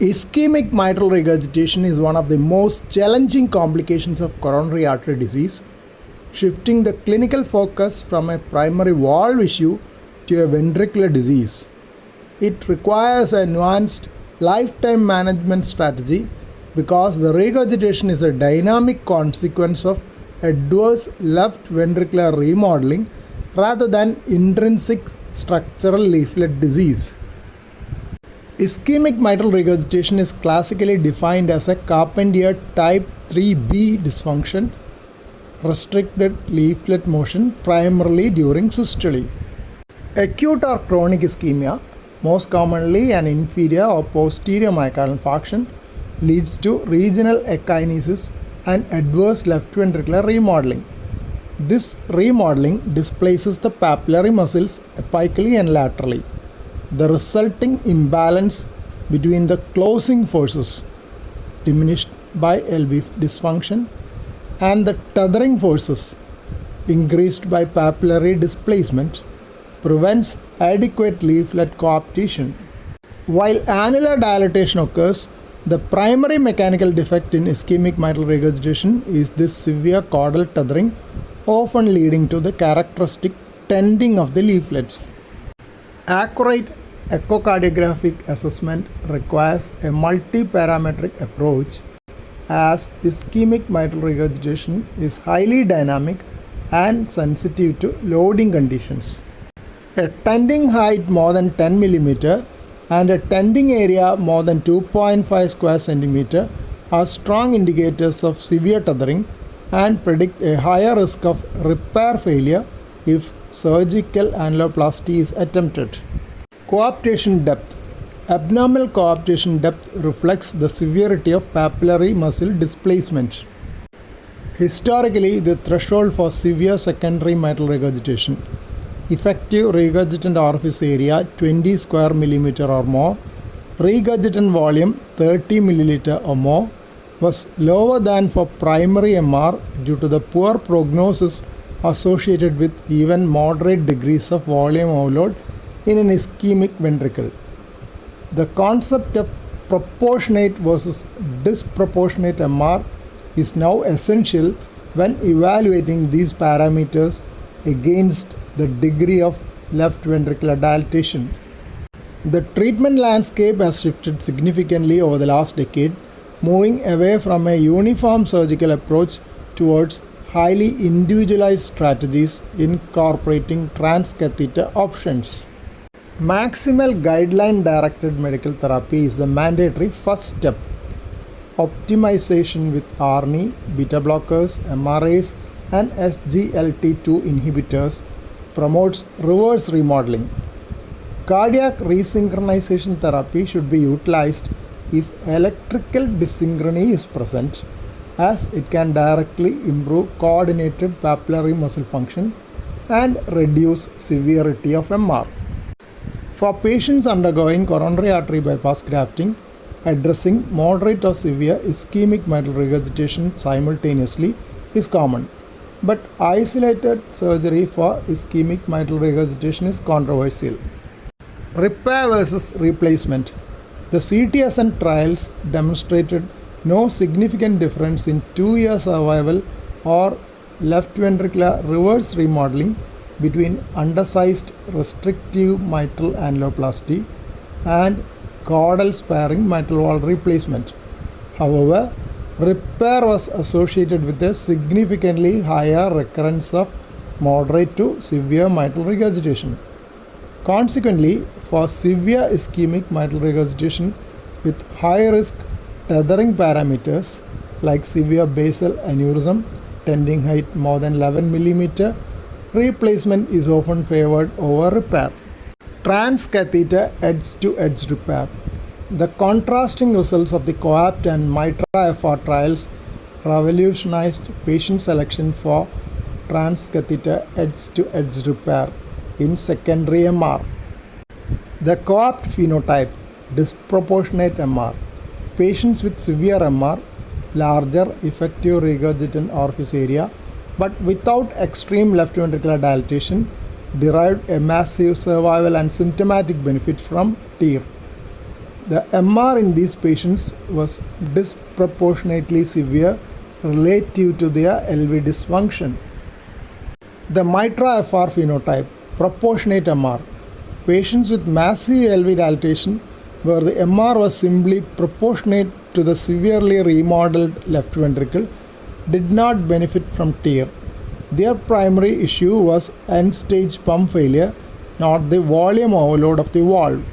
Ischemic mitral regurgitation is one of the most challenging complications of coronary artery disease, shifting the clinical focus from a primary valve issue to a ventricular disease. It requires a nuanced lifetime management strategy because the regurgitation is a dynamic consequence of adverse left ventricular remodeling rather than intrinsic structural leaflet disease. Ischemic mitral regurgitation is classically defined as a Carpentier type 3B dysfunction, restricted leaflet motion primarily during systole. Acute or chronic ischemia, most commonly an inferior or posterior myocardial infarction, leads to regional akinesis and adverse left ventricular remodeling. This remodeling displaces the papillary muscles apically and laterally. The resulting imbalance between the closing forces, diminished by LV dysfunction, and the tethering forces, increased by papillary displacement, prevents adequate leaflet coaptation. While annular dilatation occurs, the primary mechanical defect in ischemic mitral regurgitation is this severe caudal tethering, often leading to the characteristic tenting of the leaflets. Accurate echocardiographic assessment requires a multi-parametric approach as ischemic mitral regurgitation is highly dynamic and sensitive to loading conditions. A tenting height more than 10 mm and a tenting area more than 2.5 square centimeter are strong indicators of severe tethering and predict a higher risk of repair failure if surgical annuloplasty is attempted. Coaptation depth. Abnormal coaptation depth reflects the severity of papillary muscle displacement. Historically, the threshold for severe secondary mitral regurgitation, effective regurgitant orifice area 20 square millimeter or more, regurgitant volume 30 milliliter or more, was lower than for primary MR due to the poor prognosis associated with even moderate degrees of volume overload in an ischemic ventricle. The concept of proportionate versus disproportionate MR is now essential when evaluating these parameters against the degree of left ventricular dilatation. The treatment landscape has shifted significantly over the last decade, moving away from a uniform surgical approach towards highly individualized strategies incorporating transcatheter options. Maximal guideline-directed medical therapy is the mandatory first step. Optimization with ARNI, beta blockers, MRAs, and SGLT2 inhibitors promotes reverse remodeling. Cardiac resynchronization therapy should be utilized if electrical dysynchrony is present, as it can directly improve coordinated papillary muscle function and reduce severity of MR. For patients undergoing coronary artery bypass grafting, addressing moderate or severe ischemic mitral regurgitation simultaneously is common, but isolated surgery for ischemic mitral regurgitation is controversial. Repair versus replacement. The CTSN trials demonstrated no significant difference in 2-year survival or left ventricular reverse remodeling between undersized restrictive mitral annuloplasty and caudal sparing mitral valve replacement. However, repair was associated with a significantly higher recurrence of moderate to severe mitral regurgitation. Consequently, for severe ischemic mitral regurgitation with high-risk tethering parameters like severe basal aneurysm, tenting height more than 11 mm, replacement is often favored over repair. Transcatheter edge-to-edge repair. The contrasting results of the COAPT and MITRA-FR trials revolutionized patient selection for transcatheter edge-to-edge repair in secondary MR. The COAPT phenotype, disproportionate MR. Patients with severe MR, larger effective regurgitant orifice area, but without extreme left ventricular dilatation, derived a massive survival and symptomatic benefit from TEER. The MR in these patients was disproportionately severe relative to their LV dysfunction. The Mitra FR phenotype, proportionate MR. Patients with massive LV dilatation where the MR was simply proportionate to the severely remodeled left ventricle did not benefit from TEER. Their primary issue was end-stage pump failure, not the volume overload of the valve.